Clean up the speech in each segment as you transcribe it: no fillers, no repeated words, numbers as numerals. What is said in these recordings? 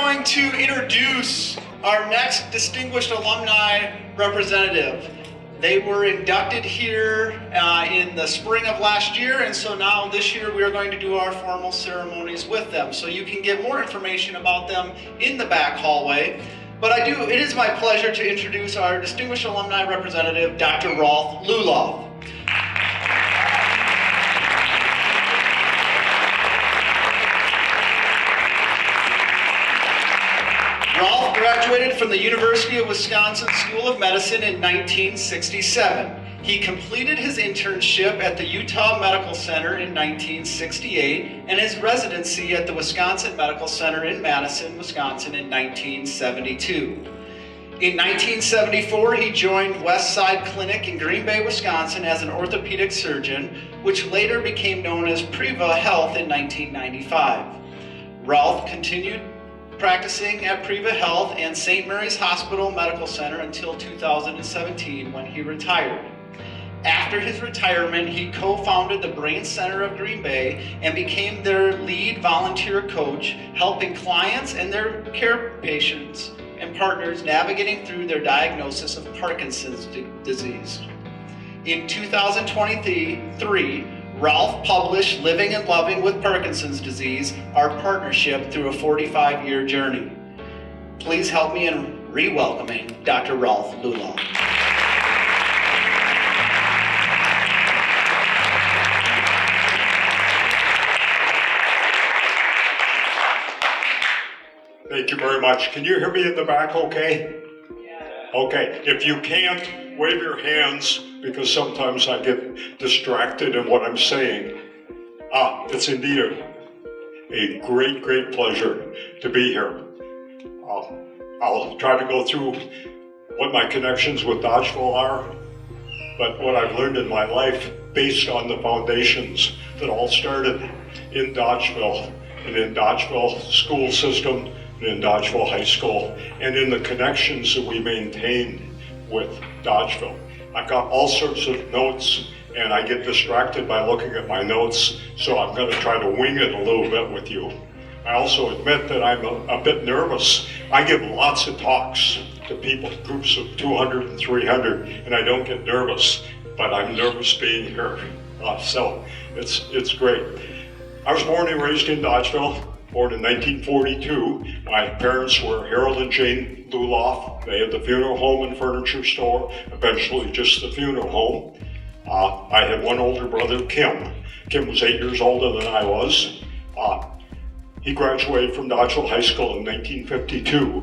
going to introduce our next distinguished alumni representative. They were inducted here in the spring of last year, and so now this year we are going to do our formal ceremonies with them. So you can get more information about them in the back hallway. But it is my pleasure to introduce our distinguished alumni representative, Dr. Rolf Lulloff. Rolf graduated from the University of Wisconsin School of Medicine in 1967. He completed his internship at the Utah Medical Center in 1968 and his residency at the Wisconsin Medical Center in Madison, Wisconsin in 1972. In 1974, he joined Westside Clinic in Green Bay, Wisconsin as an orthopedic surgeon, which later became known as Prevea Health in 1995. Rolf continued practicing at Prevea Health and St. Mary's Hospital Medical Center until 2017 when he retired. After his retirement, he co-founded the Brain Center of Green Bay and became their lead volunteer coach, helping clients and their care patients and partners navigating through their diagnosis of Parkinson's disease. In 2023, Rolf published Living and Loving with Parkinson's Disease, our partnership through a 45-year journey. Please help me in re-welcoming Dr. Rolf Lulloff. Thank you very much. Can you hear me in the back okay? Yeah. Okay, if you can't, wave your hands because sometimes I get distracted in what I'm saying. It's indeed a great, great pleasure to be here. I'll try to go through what my connections with Dodgeville are, but what I've learned in my life based on the foundations that all started in Dodgeville and in Dodgeville school system and in Dodgeville High School and in the connections that we maintain with Dodgeville. I've got all sorts of notes and I get distracted by looking at my notes, so I'm going to try to wing it a little bit with you. I also admit that I'm a bit nervous. I give lots of talks to people, groups of 200 and 300, and I don't get nervous, but I'm nervous being here. So it's great. I was born and raised in Dodgeville, born in 1942. My parents were Harold and Jane Lulloff. They had the funeral home and furniture store, eventually just the funeral home. I had one older brother, Kim. Kim was 8 years older than I was. He graduated from Dodgeville High School in 1952.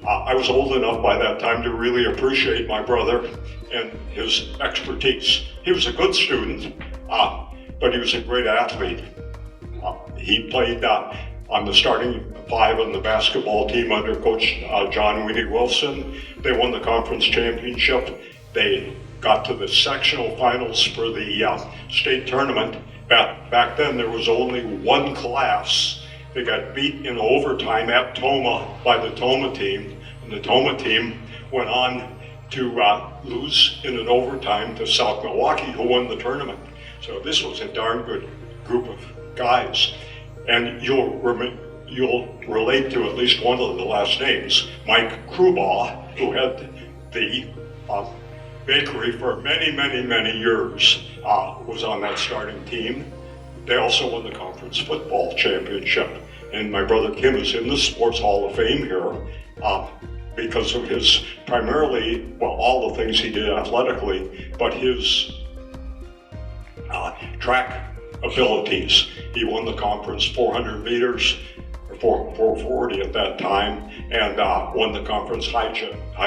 I was old enough by that time to really appreciate my brother and his expertise. He was a good student, but he was a great athlete. He played on the starting five on the basketball team under Coach John Weenie Wilson. They won the conference championship. They got to the sectional finals for the state tournament. Back then there was only one class. They got beat in overtime at Toma by the Toma team, and the Toma team went on to lose in an overtime to South Milwaukee, who won the tournament. So this was a darn good group of guys. And you'll relate to at least one of the last names, Mike Krubaugh, who had the bakery for many, many, many years, was on that starting team. They also won the conference football championship. And my brother Kim is in the Sports Hall of Fame here because of his primarily, well, all the things he did athletically, but his track abilities. He won the conference 400 meters, or 440 at that time, and won the conference high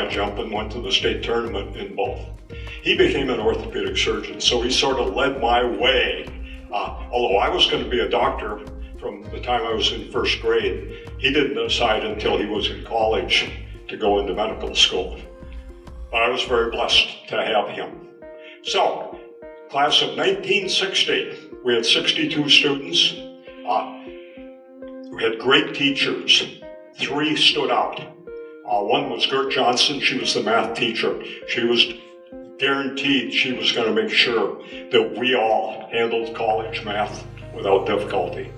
jump and went to the state tournament in both. He became an orthopedic surgeon, so he sort of led my way. Although I was going to be a doctor from the time I was in first grade, he didn't decide until he was in college to go into medical school. But I was very blessed to have him. So, class of 1960, we had 62 students. We had great teachers. 3 stood out. One was Gert Johnson. She was the math teacher. She was guaranteed she was going to make sure that we all handled college math without difficulty.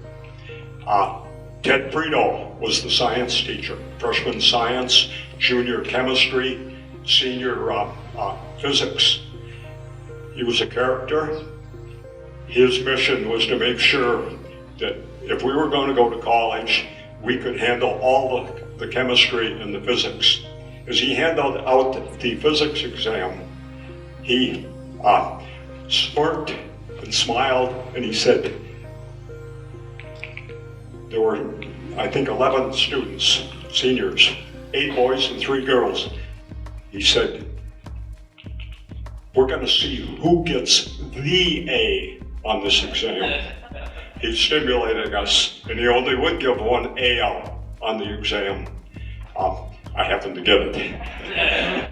Ted Frito was the science teacher, freshman science, junior chemistry, senior physics. He was a character. His mission was to make sure that if we were going to go to college, we could handle all the chemistry and the physics. As he handed out the physics exam, he smirked and smiled, and he said, there were, I think, 11 students, seniors, 8 boys and 3 girls. He said, we're going to see who gets the A on this exam. He stimulated us, and he only would give 1 A out on the exam. I happened to get it.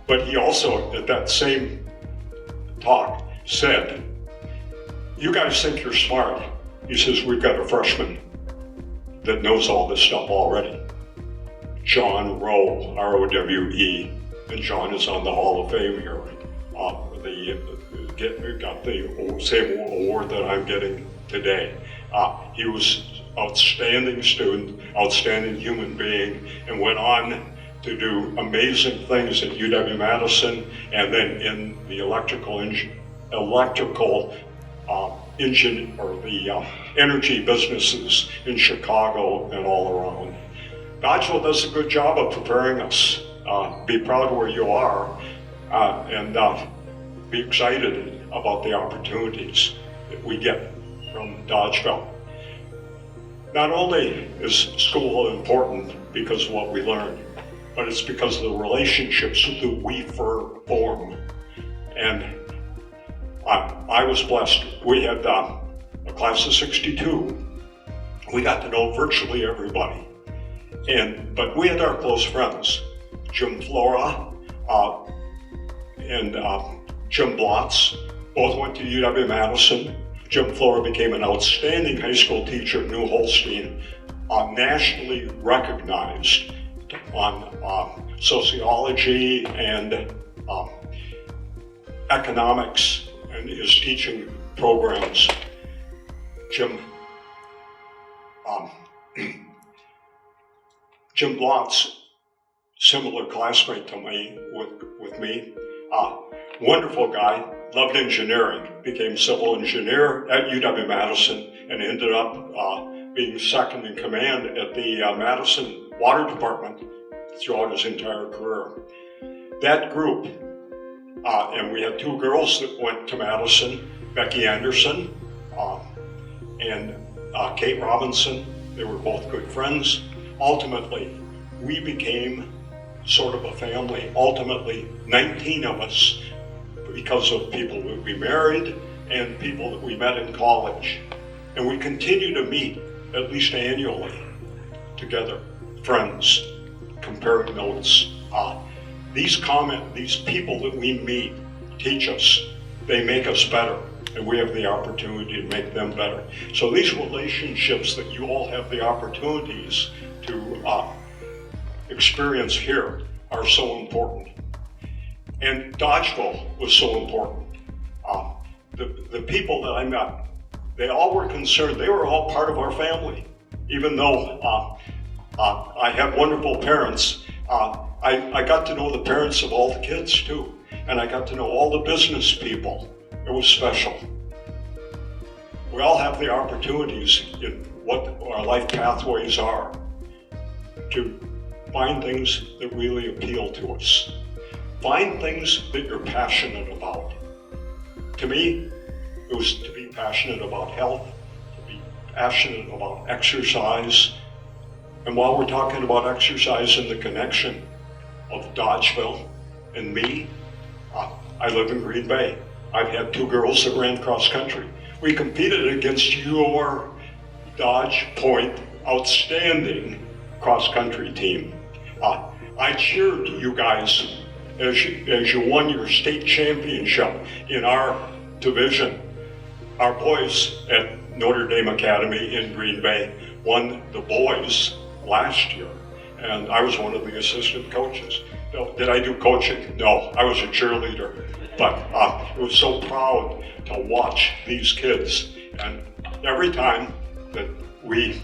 But he also, at that same talk, said, you guys think you're smart. He says, we've got a freshman that knows all this stuff already. John Rowe, R-O-W-E, and John is on the Hall of Fame here. Got the same award that I'm getting today. He was outstanding student, outstanding human being, and went on to do amazing things at UW-Madison, and then in the energy businesses in Chicago and all around. Dodgeville does a good job of preparing us. Be proud where you are, and be excited about the opportunities that we get from Dodgeville. Not only is school important because of what we learn, but it's because of the relationships that we form. And I was blessed. We had a class of 62. We got to know virtually everybody. But we had our close friends. Jim Flora and Jim Blotz both went to UW-Madison. Jim Flora became an outstanding high school teacher at New Holstein, nationally recognized on sociology and economics and his teaching programs. Jim Blotz, similar classmate to me, with me, wonderful guy, loved engineering, became civil engineer at UW-Madison, and ended up being second in command at the Madison Water Department throughout his entire career. That group, and we had 2 girls that went to Madison, Becky Anderson and Kate Robinson. They were both good friends. Ultimately, we became sort of a family. Ultimately, 19 of us, because of people that we married and people that we met in college. And we continue to meet at least annually together, friends, comparing notes. These people that we meet teach us, they make us better, and we have the opportunity to make them better. So these relationships that you all have the opportunities to experience here are so important. And Dodgeville was so important. The people that I met, they all were concerned. They were all part of our family. Even though I have wonderful parents, I got to know the parents of all the kids too. And I got to know all the business people. It was special. We all have the opportunities in what our life pathways are to find things that really appeal to us. Find things that you're passionate about. To me, it was to be passionate about health, to be passionate about exercise. And while we're talking about exercise and the connection of Dodgeville and me, I live in Green Bay. I've had 2 girls that ran cross country. We competed against your Dodge Point outstanding cross country team. I cheered you guys as you won your state championship in our division. Our boys at Notre Dame Academy in Green Bay won the boys last year, and I was one of the assistant coaches. Did I do coaching? No, I was a cheerleader, but it was so proud to watch these kids. And every time that we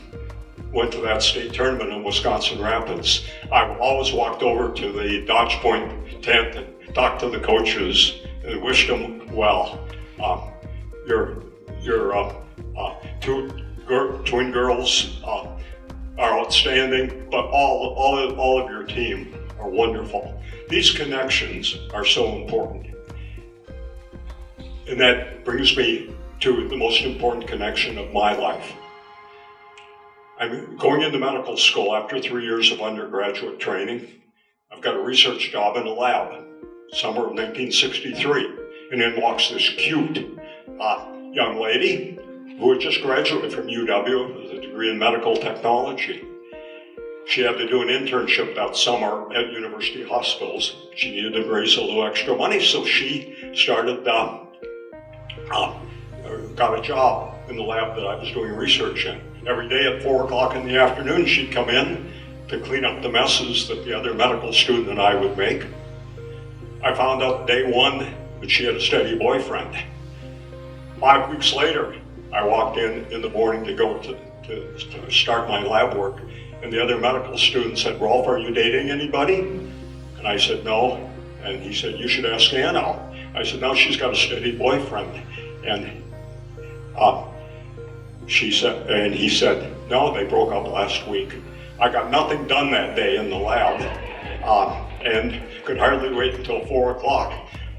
went to that state tournament in Wisconsin Rapids, I always walked over to the Dodge Point tent and talked to the coaches and wished them well. Your two twin girls are outstanding, but all of your team are wonderful. These connections are so important. And that brings me to the most important connection of my life. I'm going into medical school after 3 years of undergraduate training. I've got a research job in a lab, summer of 1963, and in walks this cute young lady who had just graduated from UW with a degree in medical technology. She had to do an internship that summer at university hospitals. She needed to raise a little extra money, so she started, got a job in the lab that I was doing research in. Every day at 4 o'clock in the afternoon, she'd come in to clean up the messes that the other medical student and I would make. I found out day one that she had a steady boyfriend. 5 weeks later, I walked in the morning to go to start my lab work, and the other medical student said, "Rolf, are you dating anybody?" And I said, "No." And he said, "You should ask Anna." I said, "No, she's got a steady boyfriend." And he said, "No, they broke up last week." I got nothing done that day in the lab, and could hardly wait until 4 o'clock.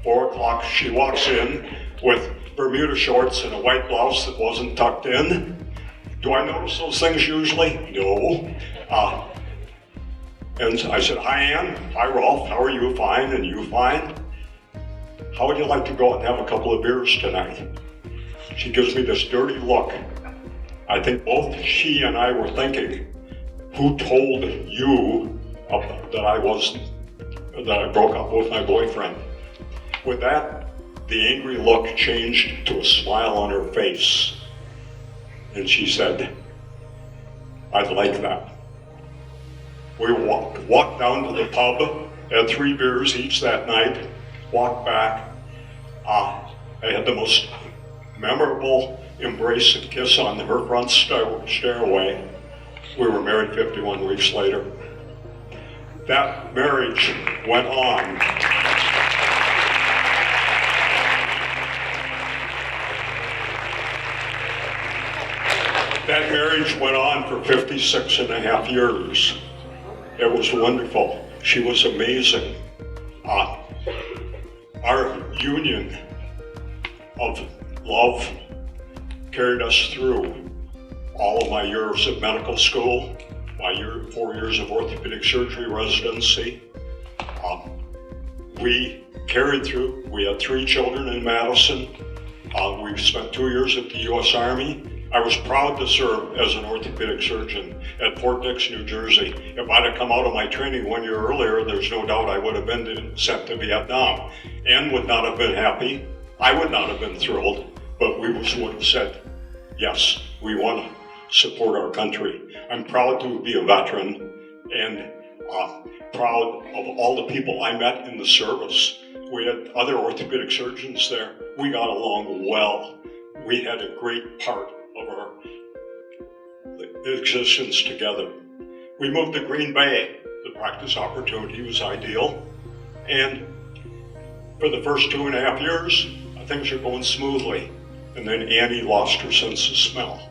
4 o'clock, she walks in with Bermuda shorts and a white blouse that wasn't tucked in. Do I notice those things usually? No. And I said, "Hi, Ann. Hi, Rolf. How are you? Fine. And you fine? How would you like to go out and have a couple of beers tonight?" She gives me this dirty look. I think both she and I were thinking, who told you that I broke up with my boyfriend? With that, the angry look changed to a smile on her face. And she said, "I'd like that." We walked down to the pub, had 3 beers each that night, walked back. I had the most memorable embrace and kiss on her front stairway. We were married 51 weeks later. That marriage went on. That marriage went on for 56 and a half years. It was wonderful. She was amazing. Our union of love carried us through all of my years of medical school, my 4 years of orthopedic surgery residency. We carried through. We had 3 children in Madison. We spent 2 years at the U.S. Army. I was proud to serve as an orthopedic surgeon at Fort Dix, New Jersey. If I'd have come out of my training 1 year earlier, there's no doubt I would have been sent to Vietnam. Ann would not have been happy. I would not have been thrilled, but we would have said, yes, we want to support our country. I'm proud to be a veteran and proud of all the people I met in the service. We had other orthopedic surgeons there. We got along well. We had a great part of our existence together. We moved to Green Bay. The practice opportunity was ideal. And for the first 2.5 years, things are going smoothly. And then Annie lost her sense of smell.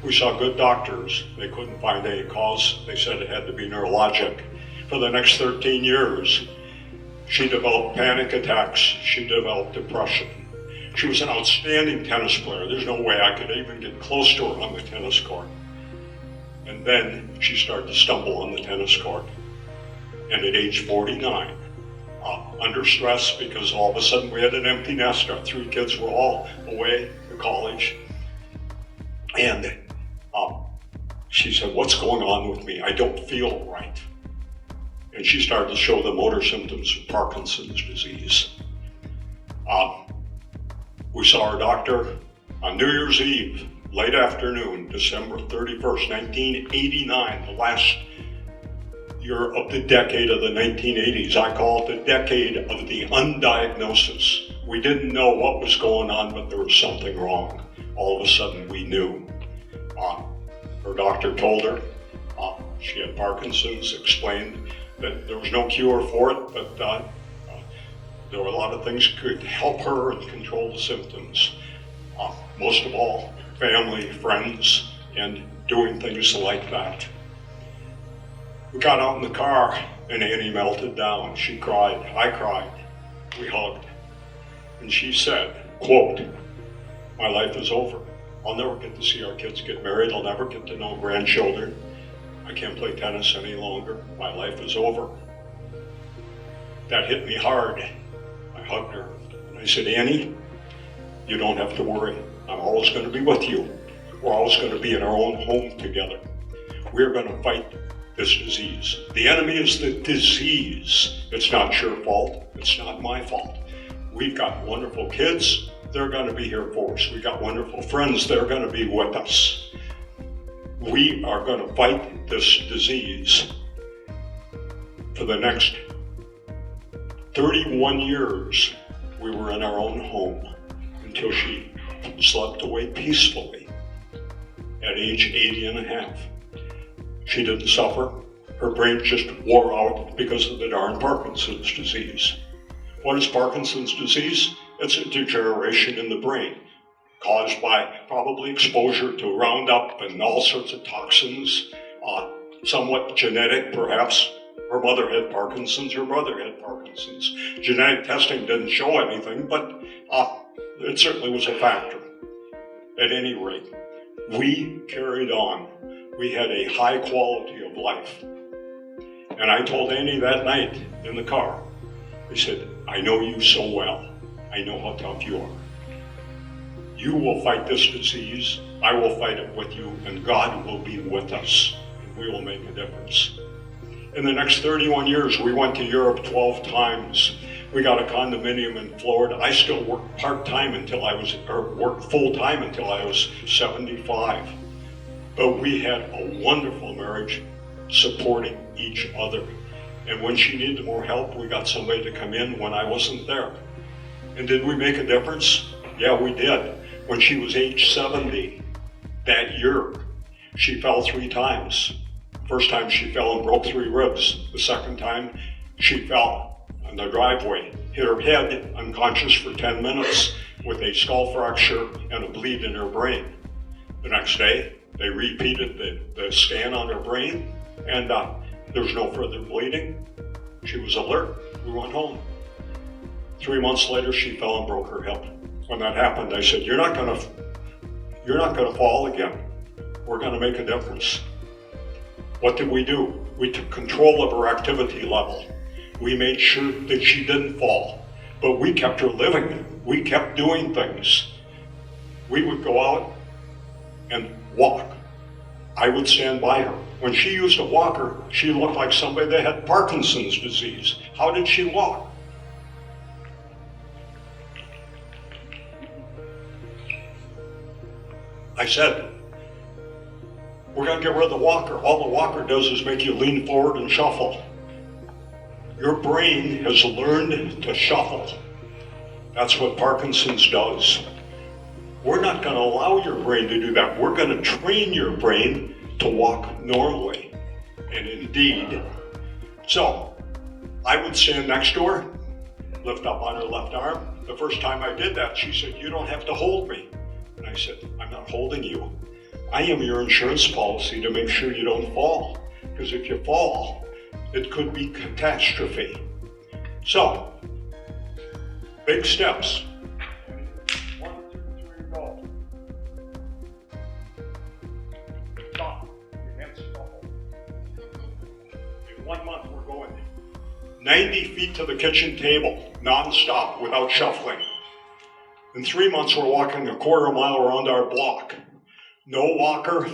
We saw good doctors. They couldn't find any cause. They said it had to be neurologic. For the next 13 years, she developed panic attacks. She developed depression. She was an outstanding tennis player. There's no way I could even get close to her on the tennis court. And then she started to stumble on the tennis court. And at age 49, under stress, because all of a sudden we had an empty nest. Our 3 kids were all away to college. And she said, "What's going on with me? I don't feel right." And she started to show the motor symptoms of Parkinson's disease. We saw our doctor on New Year's Eve, late afternoon, December 31st, 1989, the last year of the decade of the 1980s. I call it the decade of the undiagnosis. We didn't know what was going on, but there was something wrong. All of a sudden we knew. doctor told her she had Parkinson's, explained that there was no cure for it, but there were a lot of things could help her and control the symptoms. Most of all, family, friends, and doing things like that. We got out in the car and Annie melted down. She cried, I cried, we hugged. And she said, quote, my life is over. I'll never get to see our kids get married. I'll never get to know grandchildren. I can't play tennis any longer. My life is over. That hit me hard. I hugged her and I said, Annie, you don't have to worry. I'm always going to be with you. We're always going to be in our own home together. We're going to fight this disease. The enemy is the disease. It's not your fault. It's not my fault. We've got wonderful kids. They're going to be here for us. We've got wonderful friends. They're going to be with us. We are going to fight this disease for the next 31 years. We were in our own home until she slept away peacefully at age 80 and a half. She didn't suffer. Her brain just wore out because of the darn Parkinson's disease. What is Parkinson's disease? It's a degeneration in the brain caused by probably exposure to Roundup and all sorts of toxins, somewhat genetic perhaps. Her mother had Parkinson's, her brother had Parkinson's. Genetic testing didn't show anything, but it certainly was a factor. At any rate, we carried on. We had a high quality of life. And I told Annie that night in the car, I said, I know you so well. I know how tough you are. You will fight this disease. I will fight it with you, and God will be with us, and we will make a difference. In the next 31 years, we went to Europe 12 times. We got a condominium in Florida. I still worked part-time worked full-time until I was 75. But we had a wonderful marriage supporting each other. And when she needed more help, we got somebody to come in when I wasn't there. And did we make a difference? Yeah, we did. When she was age 70, that year, she fell 3 times. First time she fell and broke 3 ribs. The second time, she fell on the driveway, hit her head, unconscious for 10 minutes with a skull fracture and a bleed in her brain. The next day, they repeated the scan on her brain, and there was no further bleeding. She was alert. We went home. 3 months later, she fell and broke her hip. When that happened, I said, "You're not gonna fall again. We're gonna make a difference." What did we do? We took control of her activity level. We made sure that she didn't fall, but we kept her living. We kept doing things. We would go out and walk. I would stand by her. When she used a walker, she looked like somebody that had Parkinson's disease. How did she walk? I said, "We're going to get rid of the walker. All the walker does is make you lean forward and shuffle." Your brain has learned to shuffle. That's what Parkinson's does. We're not going to allow your brain to do that. We're going to train your brain to walk normally. And indeed, so I would stand next to her, lift up on her left arm. The first time I did that, she said, "You don't have to hold me." And I said, "I'm not holding you. I am your insurance policy to make sure you don't fall. Because if you fall, it could be catastrophe." So, big steps. 1, 2, 3, go. Stop. You can't stop. In 1 month, we're going 90 feet to the kitchen table, non-stop, without shuffling. In 3 months, we're walking a quarter mile around our block. No walker,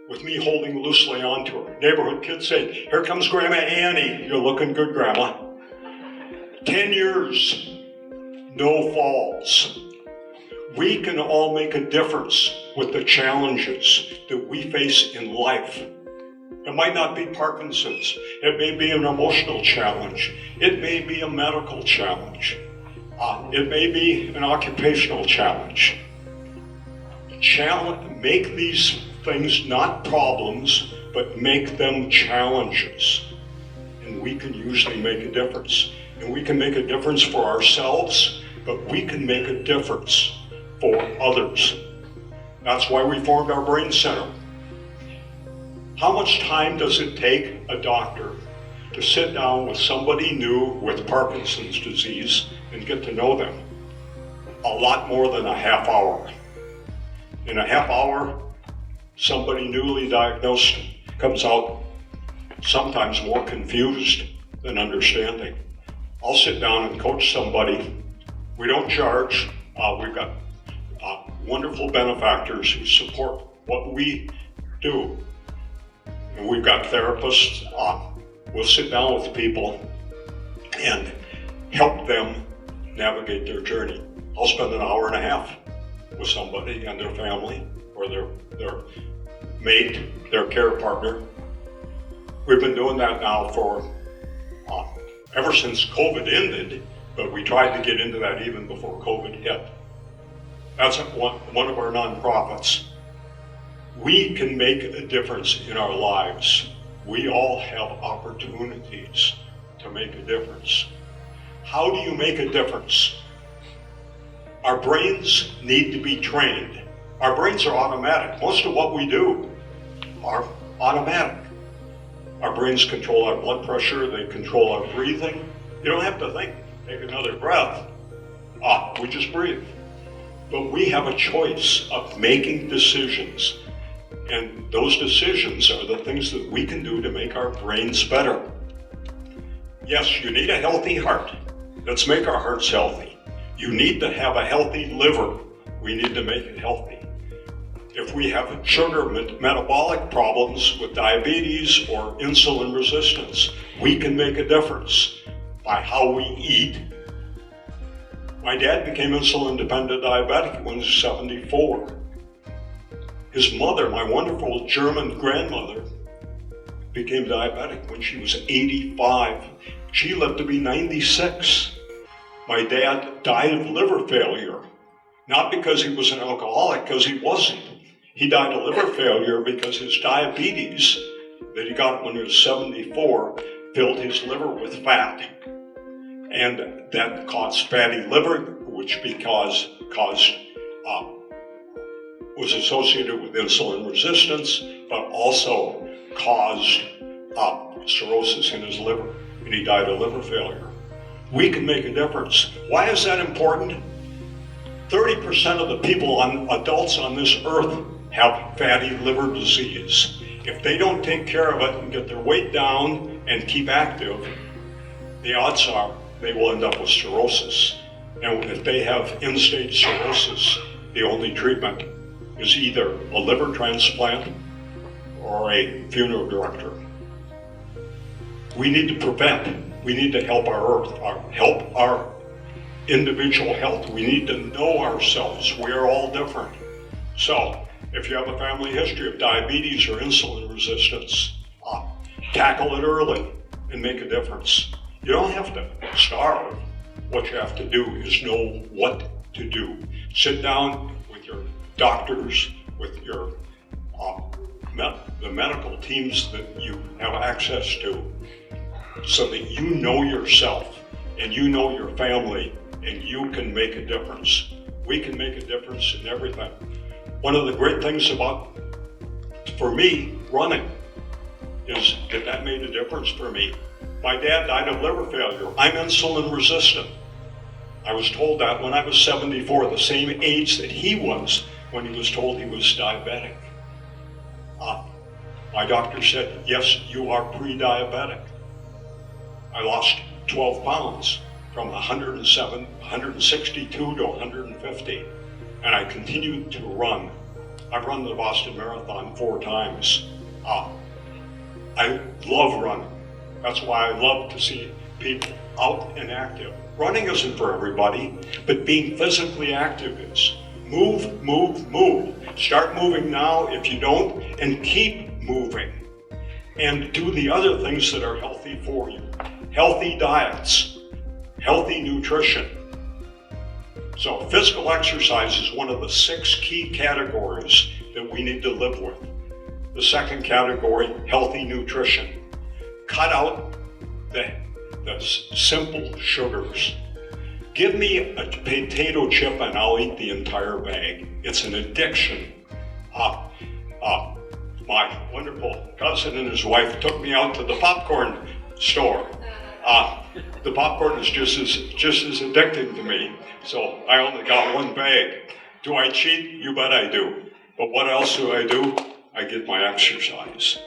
with me holding loosely onto her. Neighborhood kids say, "Here comes Grandma Annie. You're looking good, Grandma." 10 years, no falls. We can all make a difference with the challenges that we face in life. It might not be Parkinson's. It may be an emotional challenge. It may be a medical challenge. It may be an occupational challenge. Make these things not problems, but make them challenges. And we can usually make a difference. And we can make a difference for ourselves, but we can make a difference for others. That's why we formed our Brain Center. How much time does it take a doctor to sit down with somebody new with Parkinson's disease and get to know them? A lot more than a half hour. In a half hour, somebody newly diagnosed comes out sometimes more confused than understanding. I'll sit down and coach somebody. We don't charge. We've got wonderful benefactors who support what we do. And we've got therapists. We'll sit down with people and help them navigate their journey. I'll spend an hour and a half with somebody and their family or their mate, their care partner. We've been doing that now for ever since COVID ended, but we tried to get into that even before COVID hit. That's one of our nonprofits. We can make a difference in our lives. We all have opportunities to make a difference. How do you make a difference? Our brains need to be trained. Our brains are automatic. Most of what we do are automatic. Our brains control our blood pressure, they control our breathing. You don't have to think, take another breath. We just breathe. But we have a choice of making decisions. And those decisions are the things that we can do to make our brains better. Yes, you need a healthy heart. Let's make our hearts healthy. You need to have a healthy liver. We need to make it healthy. If we have sugar metabolic problems with diabetes or insulin resistance, we can make a difference by how we eat. My dad became insulin-dependent diabetic when he was 74. His mother, my wonderful German grandmother, became diabetic when she was 85. She lived to be 96. My dad died of liver failure, not because he was an alcoholic, because he wasn't. He died of liver failure because his diabetes that he got when he was 74 filled his liver with fat. And that caused fatty liver, which was associated with insulin resistance, but also caused cirrhosis in his liver, and he died of liver failure. We can make a difference. Why is that important? 30% of the adults on this earth have fatty liver disease. If they don't take care of it and get their weight down and keep active, the odds are they will end up with cirrhosis. And if they have end-stage cirrhosis, the only treatment is either a liver transplant or a funeral director. We need to prevent. We need to help our earth, help our individual health. We need to know ourselves. We are all different. So, if you have a family history of diabetes or insulin resistance, tackle it early and make a difference. You don't have to starve. What you have to do is know what to do. Sit down with your doctors, with your the medical teams that you have access to, so that you know yourself and you know your family and you can make a difference. We can make a difference in everything. One of the great things for me, running, is that made a difference for me. My dad died of liver failure. I'm insulin resistant. I was told that when I was 74, the same age that he was when he was told he was diabetic. My doctor said, yes, you are pre-diabetic. I lost 12 pounds from 162 to 150, and I continued to run. I've run the Boston Marathon 4 times. I love running. That's why I love to see people out and active. Running isn't for everybody, but being physically active is. Move, move, move. Start moving now if you don't, and keep moving. And do the other things that are healthy for you. Healthy diets, healthy nutrition. So physical exercise is one of the 6 key categories that we need to live with. The second category, healthy nutrition. Cut out the simple sugars. Give me a potato chip and I'll eat the entire bag. It's an addiction. My wonderful cousin and his wife took me out to the popcorn store. The popcorn is just as addicting to me, so I only got one bag. Do I cheat? You bet I do. But what else do? I get my exercise.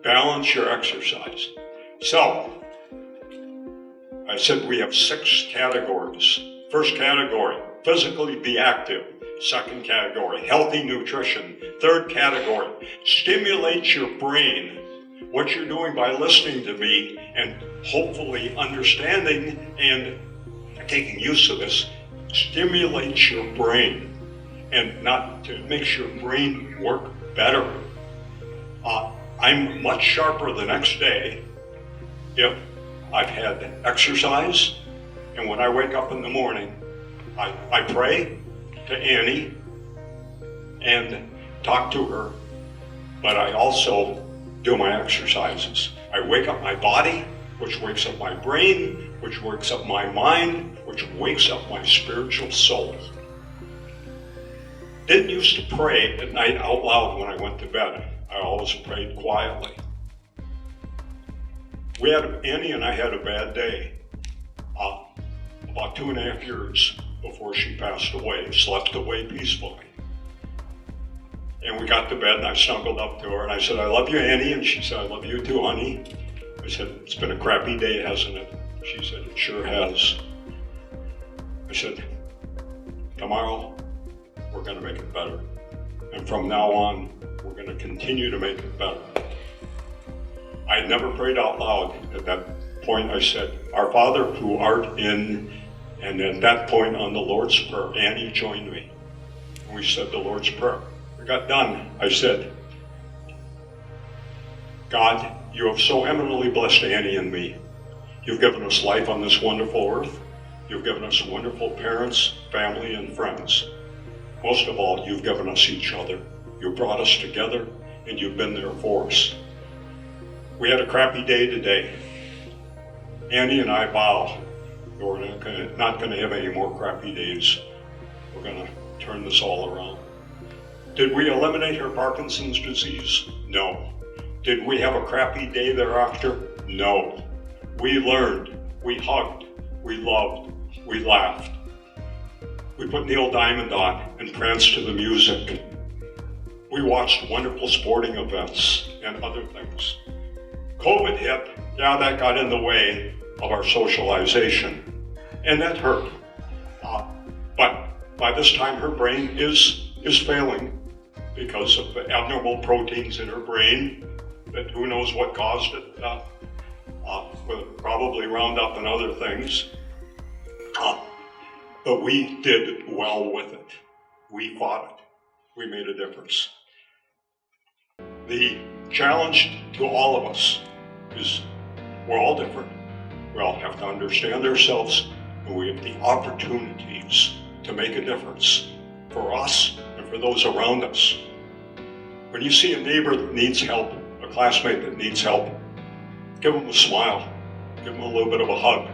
Balance your exercise. So, I said we have 6 categories. First category, physically be active. Second category, healthy nutrition. Third category, stimulate your brain. What you're doing by listening to me and hopefully understanding and taking use of this stimulates your brain and not to makes your brain work better. I'm much sharper the next day if I've had exercise, and when I wake up in the morning, I pray to Annie and talk to her, but I also do my exercises. I wake up my body, which wakes up my brain, which wakes up my mind, which wakes up my spiritual soul. Didn't used to pray at night out loud when I went to bed. I always prayed quietly. Annie and I had a bad day about 2.5 years before she passed away, slept away peacefully. And we got to bed and I snuggled up to her and I said, I love you, Annie. And she said, I love you too, honey. I said, it's been a crappy day, hasn't it? She said, it sure has. I said, tomorrow we're going to make it better. And from now on, we're going to continue to make it better. I had never prayed out loud. At that point, I said, Our Father who art in, and at that point on the Lord's Prayer, Annie joined me. And we said the Lord's Prayer. We got done. I said, God, you have so eminently blessed Annie and me. You've given us life on this wonderful earth. You've given us wonderful parents, family, and friends. Most of all, you've given us each other. You brought us together, and you've been there for us. We had a crappy day today. Annie and I vow that we're not going to have any more crappy days. We're going to turn this all around. Did we eliminate her Parkinson's disease? No. Did we have a crappy day thereafter? No. We learned, we hugged, we loved, we laughed. We put Neil Diamond on and pranced to the music. We watched wonderful sporting events and other things. COVID hit, that got in the way of our socialization, and that hurt. But by this time, her brain is failing because of the abnormal proteins in her brain that who knows what caused it, probably Roundup and other things. But we did well with it. We fought it. We made a difference. The challenge to all of us is we're all different. We all have to understand ourselves, and we have the opportunities to make a difference for us and for those around us. When you see a neighbor that needs help, a classmate that needs help, give them a smile, give them a little bit of a hug,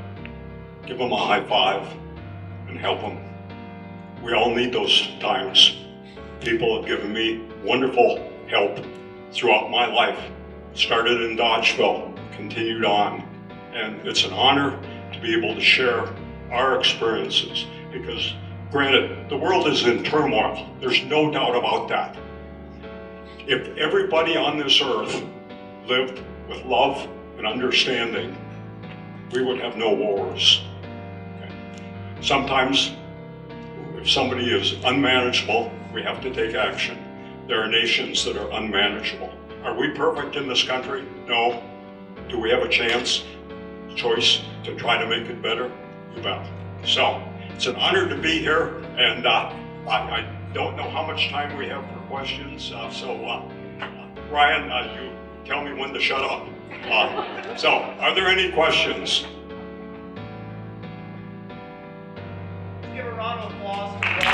give them a high five, and help them. We all need those times. People have given me wonderful help throughout my life. Started in Dodgeville, continued on, and it's an honor to be able to share our experiences because, granted, the world is in turmoil. There's no doubt about that. If everybody on this earth lived with love and understanding, we would have no wars. Okay. Sometimes, if somebody is unmanageable, we have to take action. There are nations that are unmanageable. Are we perfect in this country? No. Do we have a choice to try to make it better? You bet. So, it's an honor to be here, and I don't know how much time we have for questions, Ryan, you tell me when to shut up. So, are there any questions? Give a round of applause to Ryan.